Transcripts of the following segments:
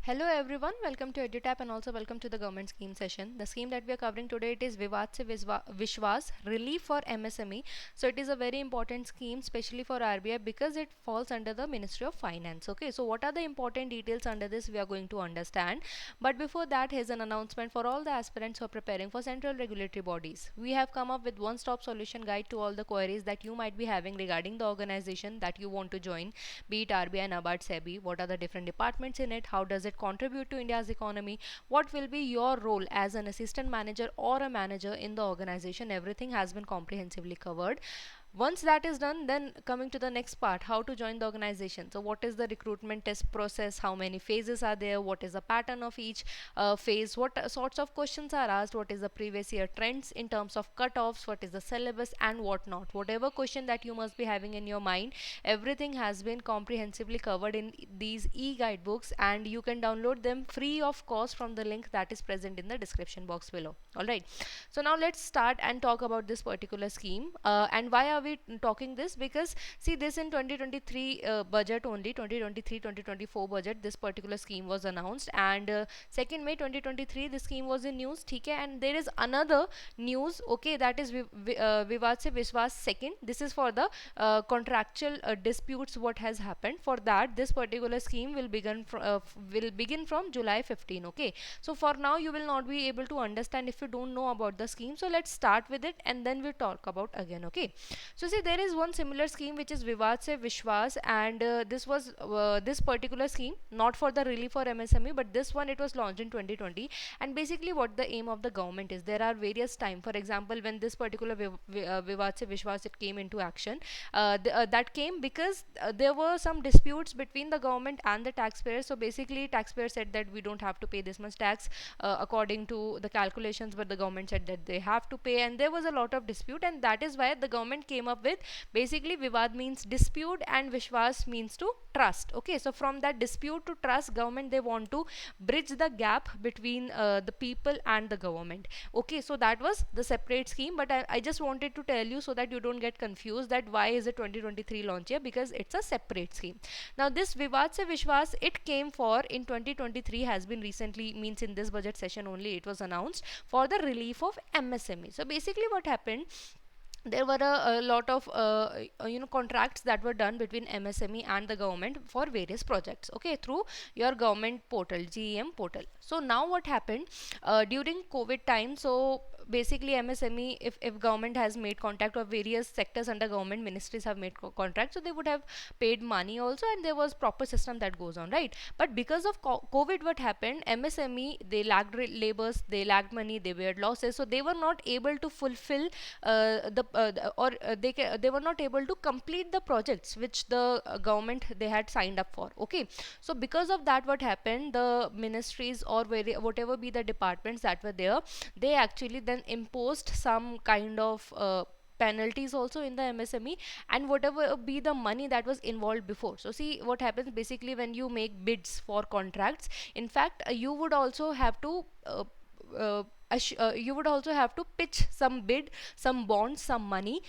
Hello everyone, welcome to EduTap and also welcome to the government scheme session. The scheme that we are covering today, it is Vivad se Vishwas relief for MSME. So it is a very important scheme especially for RBI because it falls under the Ministry of Finance. Okay, so what are the important details under this we are going to understand. But before that, here's an announcement for all the aspirants who are preparing for central regulatory bodies. We have come up with one-stop solution guide to all the queries that you might be having regarding the organization that you want to join, be it RBI, NABARD, SEBI, what are the different departments in it, how does it contribute to India's economy, what will be your role as an assistant manager or a manager in the organization. Everything has been comprehensively covered. Once that is done, then coming to the next part, how to join the organization. So what is the recruitment test process, how many phases are there, what is the pattern of each phase, what sorts of questions are asked, what is the previous year trends in terms of cutoffs, what is the syllabus and what not. Whatever question that you must be having in your mind, everything has been comprehensively covered in these e-guidebooks, and you can download them free of cost from the link that is present in the description box below. All right, so now let's start and talk about this particular scheme. And why are we talking this? Because see, this in 2023 budget only, 2023-2024 budget, this particular scheme was announced, and 2nd May 2023 the scheme was in news. Okay, and there is another news, okay, that is Vivad se Vishwas second. This is for the contractual disputes what has happened. For that, this particular scheme will begin from July 15. Okay, so for now you will not be able to understand if you don't know about the scheme. So let's start with it and then we talk about again. Okay, so see, there is one similar scheme which is Vivad se Vishwas, and this particular scheme not for the relief for MSME, but this one it was launched in 2020. And basically what the aim of the government is, there are various time. For example, when this particular Vivad se Vishwas it came into action, that came because there were some disputes between the government and the taxpayers. So basically taxpayers said that we don't have to pay this much tax according to the calculations, but the government said that they have to pay, and there was a lot of dispute, and that is why the government came up with, basically Vivad means dispute and Vishwas means to trust. Okay, so from that dispute to trust, government they want to bridge the gap between the people and the government. Okay, so that was the separate scheme, but I just wanted to tell you so that you don't get confused that why is it 2023 launch here, because it's a separate scheme. Now this Vivad se Vishwas, it came for in 2023, has been recently, means in this budget session only it was announced, for the relief of MSME. So basically what happened, there were a lot of contracts that were done between MSME and the government for various projects, okay, through your government portal, GEM portal. So now what happened during COVID time, so basically MSME, if government has made contact, or various sectors under government ministries have made contract, so they would have paid money also, and there was proper system that goes on, right? But because of COVID, what happened, MSME they lacked labors, they lacked money, they were losses, so they were not able to fulfill they were not able to complete the projects which the government they had signed up for. Okay, so because of that, what happened, the ministries or whatever be the departments that were there, they actually then imposed some kind of penalties also in the MSME, and whatever be the money that was involved before. So see what happens, basically when you make bids for contracts, in fact you would also have to uh, you would also have to pitch some bid, some bonds, some money,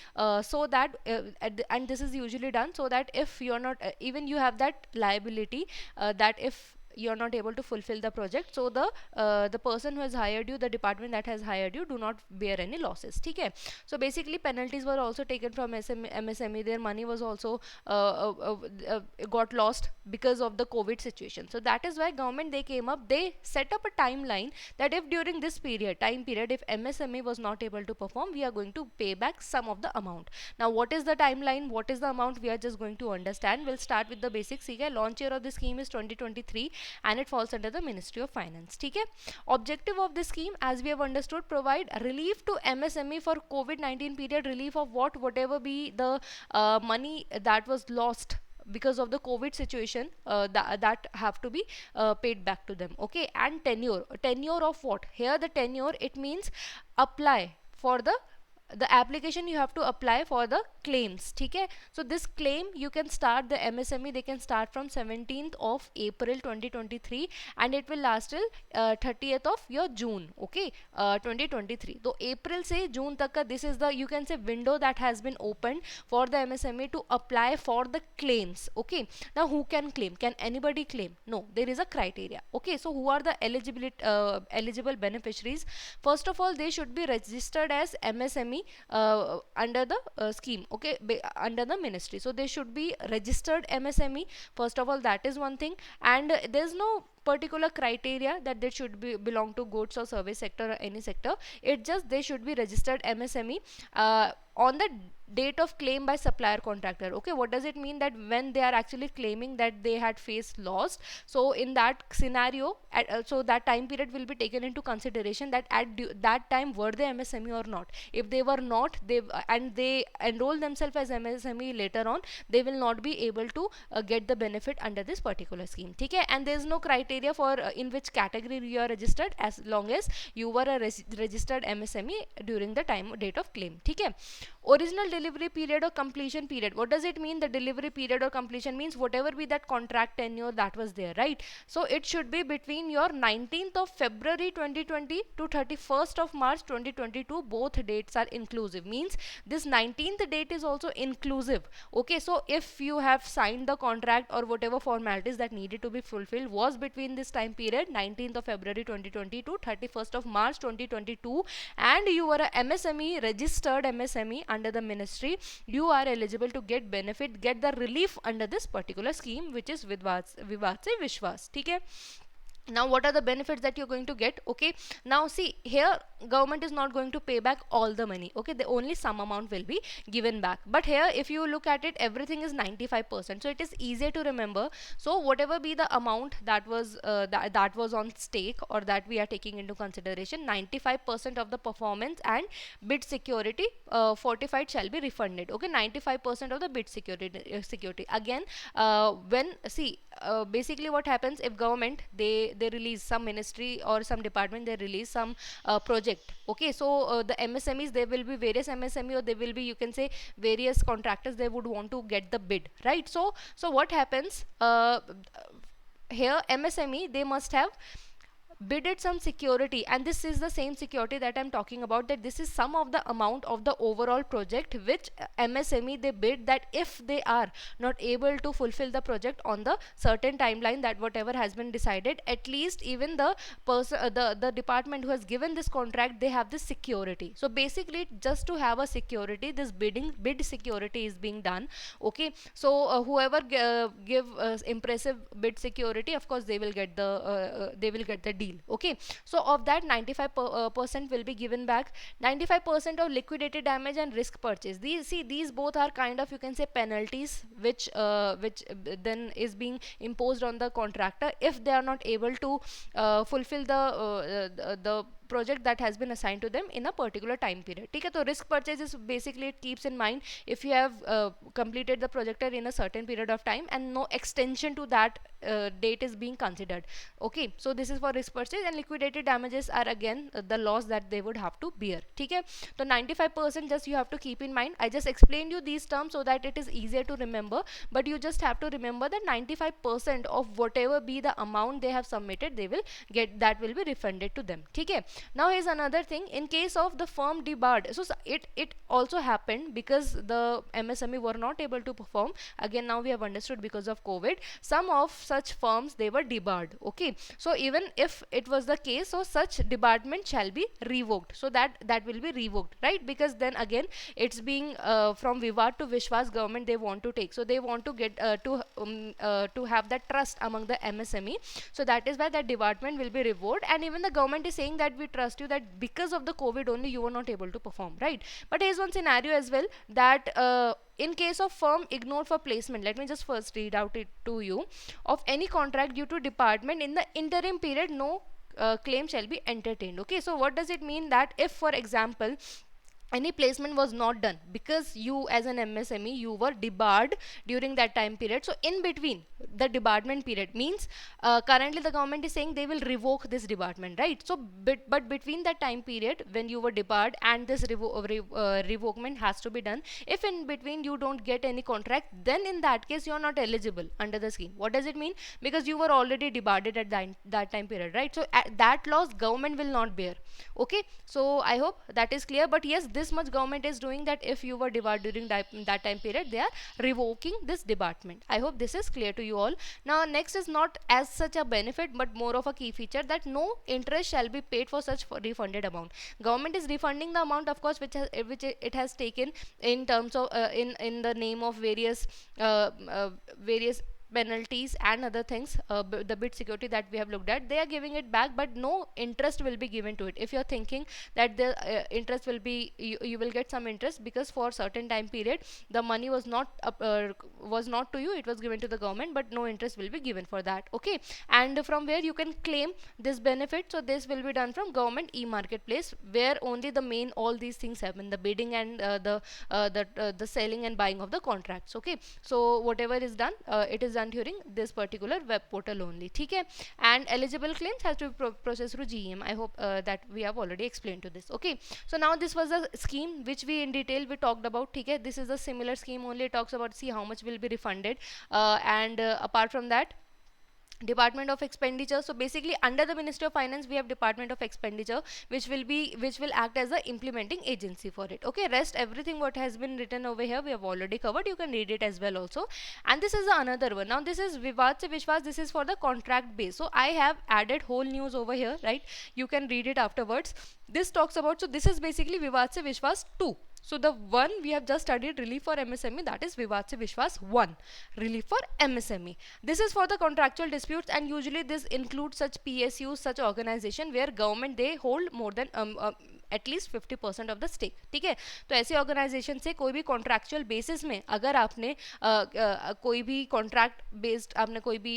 so that and this is usually done so that if you're not even you have that liability, that if you're not able to fulfill the project, so the person who has hired you, the department that has hired you, do not bear any losses. Okay, so basically penalties were also taken from MSME. Their money was also got lost because of the COVID situation. So that is why government they came up, they set up a timeline that if during this time period, if MSME was not able to perform, we are going to pay back some of the amount. Now what is the timeline, what is the amount, we are just going to understand. We'll start with the basics. Okay, launch year of the scheme is 2023 and it falls under the Ministry of Finance. Okay, objective of this scheme, as we have understood, provide relief to MSME for COVID-19 period, relief of whatever be the money that was lost because of the COVID situation, that have to be paid back to them. Okay, and tenure of what here, the tenure, it means apply for the the application you have to apply for the claims. Okay, so this claim you can start, the MSME they can start from 17th of April 2023 and it will last till 30th of your June. Okay, 2023. So April से June तक का, this is the, you can say, window that has been opened for the MSME to apply for the claims. Okay, now who can claim? Can anybody claim? No, there is a criteria. Okay, so who are the eligible beneficiaries? First of all, they should be registered as MSME under the scheme. Okay, under the ministry. So they should be registered MSME. First of all, that is one thing, and there's no particular criteria that they should be belong to goods or service sector or any sector. It just they should be registered MSME on the date of claim by supplier contractor. Okay, what does it mean? That when they are actually claiming that they had faced loss, so in that scenario, so that time period will be taken into consideration, that at that time were they MSME or not. If they were not, they and they enroll themselves as MSME later on, they will not be able to get the benefit under this particular scheme. Okay, and there is no criteria for in which category you are registered, as long as you were a registered MSME during the time date of claim. Okay, original delivery period or completion period. What does it mean? The delivery period or completion means whatever be that contract tenure that was there, right? So it should be between your 19th of February 2020 to 31st of March 2022. Both dates are inclusive, means this 19th date is also inclusive. Okay, so if you have signed the contract or whatever formalities that needed to be fulfilled was between this time period, 19th of February 2020 to 31st of March 2022, and you were a MSME, registered MSME under the ministry, you are eligible to get benefit, get the relief under this particular scheme, which is Vivad se Vishwas. Okay, now what are the benefits that you're going to get? Okay, now see here, government is not going to pay back all the money. Okay, the only some amount will be given back, but here if you look at it, everything is 95%, so it is easier to remember. So whatever be the amount that was that was on stake, or that we are taking into consideration, 95% of the performance and bid security fortified shall be refunded. Okay, 95% of the bid security again, when see basically what happens, if government they release some ministry or some department, they release some project. Okay, so the MSMEs, there will be various MSME, or there will be, you can say, various contractors, they would want to get the bid, right? So what happens here, MSME they must have bidded some security, and this is the same security that I'm talking about, that this is some of the amount of the overall project which MSME they bid, that if they are not able to fulfill the project on the certain timeline, that whatever has been decided, at least even the person the department who has given this contract, they have this security. So basically, just to have a security, this bid security is being done. Okay, so whoever give impressive bid security, of course they will get the deal. Okay, so of that, 95% will be given back. 95% of liquidated damage and risk purchase, these both are kind of, you can say, penalties which then is being imposed on the contractor if they are not able to fulfill the project that has been assigned to them in a particular time period. Okay, so risk purchase is basically, it keeps in mind if you have completed the project in a certain period of time and no extension to that date is being considered. Okay, so this is for risk purchase, and liquidated damages are again the loss that they would have to bear. Okay, so 95% just you have to keep in mind. I just explained you these terms so that it is easier to remember, but you just have to remember that 95% of whatever be the amount they have submitted, they will get, that will be refunded to them. Okay, now here's another thing. In case of the firm debarred, so it also happened because the MSME were not able to perform. Again, now we have understood, because of COVID, some of such firms, they were debarred. Okay, so even if it was the case, so such debarment shall be revoked, so that will be revoked, right? Because then again, it's being from Vivad to Vishwas, government they want to take, so they want to get to have that trust among the MSME, so that is why that debarment will be revoked. And even the government is saying that we trust you, that because of the COVID only you were not able to perform, right? But here's one scenario as well, that in case of firm ignored for placement, let me just first read out it to you, of any contract due to department in the interim period, no claim shall be entertained. Okay, so what does it mean? That if, for example, any placement was not done because you as an MSME you were debarred during that time period. So in between the debarment period means currently the government is saying they will revoke this debarment, right? So but between that time period when you were debarred and this revokement has to be done, if in between you don't get any contract, then in that case you are not eligible under the scheme. What does it mean? Because you were already debarred at that time period, right? So that loss government will not bear. Okay, so I hope that is clear. But yes, this much government is doing, that if you were debarred during that time period, they are revoking this debarment. I hope this is clear to you all. Now next is not as such a benefit but more of a key feature, that no interest shall be paid for such refunded amount. Government is refunding the amount, of course, which it has taken in terms of in the name of various penalties and other things, the bid security that we have looked at, they are giving it back, but no interest will be given to it. If you're thinking that the interest will be, you will get some interest because for certain time period the money was not to you, it was given to the government, but no interest will be given for that. Okay, and from where you can claim this benefit, so this will be done from government e-marketplace, where only the main all these things happen, the bidding and the selling and buying of the contracts. Okay, so whatever is done, it is done during this particular web portal only. Okay, and eligible claims has to be processed through GEM. I hope that we have already explained to this. Okay, so now this was a scheme which we in detail we talked about. Okay, this is a similar scheme, only it talks about see how much will be refunded, and apart from that, Department of Expenditure. So basically under the Ministry of Finance we have Department of Expenditure, which will act as the implementing agency for it. Okay, rest everything what has been written over here we have already covered, you can read it as well also. And this is another one. Now this is Vivad se Vishwas, this is for the contract base. So I have added whole news over here, right? You can read it afterwards. This talks about, so this is basically Vivad se Vishwas 2. So the one we have just studied, relief for MSME, that is Vivad se Vishwas 1, relief for MSME. This is for the contractual disputes, and usually this includes such PSUs, such organization where government they hold more than at least 50% of the stake. ठीक है, तो ऐसे organisation से कोई भी contractual basis में अगर आपने कोई भी कॉन्ट्रैक्ट बेस्ड आपने कोई भी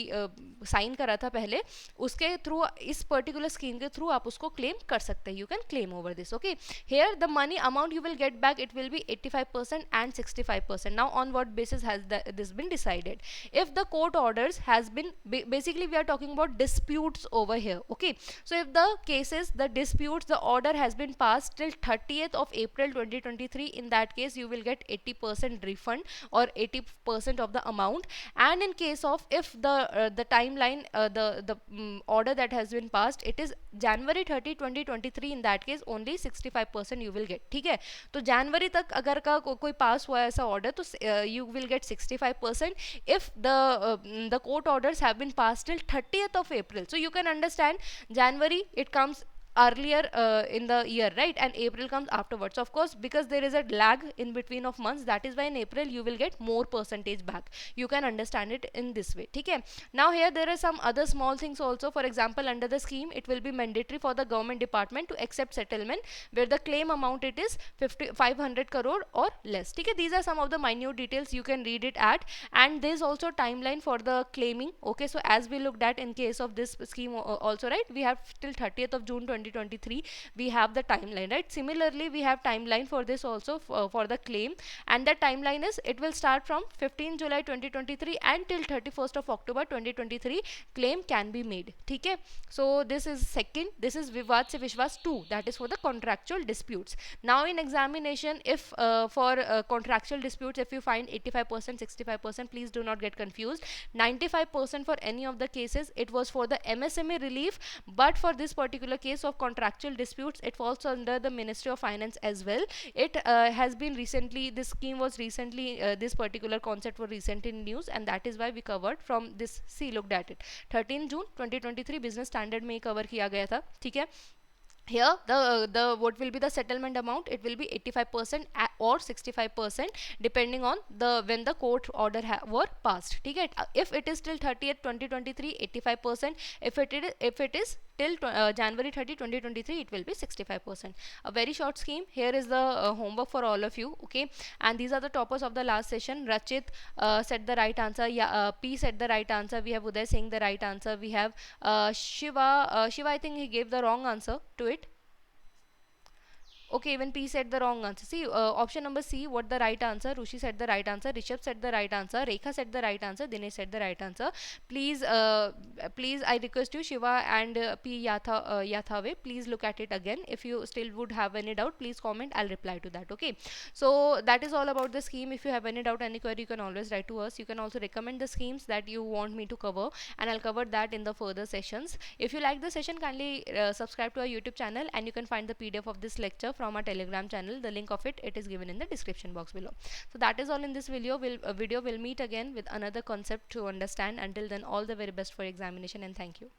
साइन करा था पहले, उसके थ्रू इस पर्टिकुलर स्कीम के थ्रू आप उसको क्लेम कर सकते हैं. You can claim over this. Okay, here the money amount you will get back, it will be 85% and 65%. Now on what basis has this been decided? If the court orders has been, basically we are talking about disputes over here. Okay, so if the cases, the disputes, the order has been passed till 30th of April 2023, in that case you will get 80% refund or 80% of the amount. And in case of if the timeline, order that has been passed, it is January 30 2023, in that case only 65% you will get. ठीक है, तो जनवरी तक अगर का कोई पास हुआ ऐसा order, तो you will get 65% if the court orders have been passed till 30th of April. So you can understand, January it comes earlier in the year, right, and April comes afterwards. Of course, because there is a lag in between of months, that is why in April you will get more percentage back. You can understand it in this way. Okay, now here there are some other small things also. For example, under the scheme it will be mandatory for the government department to accept settlement where the claim amount it is 500 crore or less. Okay, these are some of the minute details, you can read it at. And there is also timeline for the claiming. Okay, so as we looked at in case of this scheme also, right, we have till 30th of June 2023 we have the timeline, right? Similarly we have timeline for this also, for the claim, and that timeline is, it will start from 15 July 2023 until 31st of October 2023 claim can be made. Okay, so this is second, this is Vivad se Vishwas 2, that is for the contractual disputes. Now in examination, if for contractual disputes, if you find 85%, 65%, please do not get confused. 95% for any of the cases, it was for the MSME relief, but for this particular case of contractual disputes, it falls under the Ministry of Finance as well. It has been recently, this scheme was recently, this particular concept was recent in news, and that is why we covered from this. See, looked at it, 13 June 2023 business standard में cover किया गया था. ठीक है, here the what will be the settlement amount, it will be 85% or 65% depending on the when the court order were passed. ठीक है, if it is till 30th 2023 85%, if it is till January 30 2023 it will be 65%. A very short scheme. Here is the homework for all of you. Okay, and these are the toppers of the last session. Rachit said the right answer. Yeah, P said the right answer. We have Uday saying the right answer. We have Shiva I think he gave the wrong answer to it. Okay, even P said the wrong answer. See, option number C, what the right answer? Rushi said the right answer. Rishabh said the right answer. Rekha said the right answer. Dinesh said the right answer. Please, please, I request you, Shiva and Yathave, please look at it again. If you still would have any doubt, please comment. I'll reply to that. Okay. So that is all about the scheme. If you have any doubt, any query, you can always write to us. You can also recommend the schemes that you want me to cover, and I'll cover that in the further sessions. If you like the session, kindly subscribe to our YouTube channel, and you can find the PDF of this lecture from our Telegram channel. The link of it is given in the description box below. So that is all in this video. We'll meet again with another concept to understand. Until then, all the very best for examination, and thank you.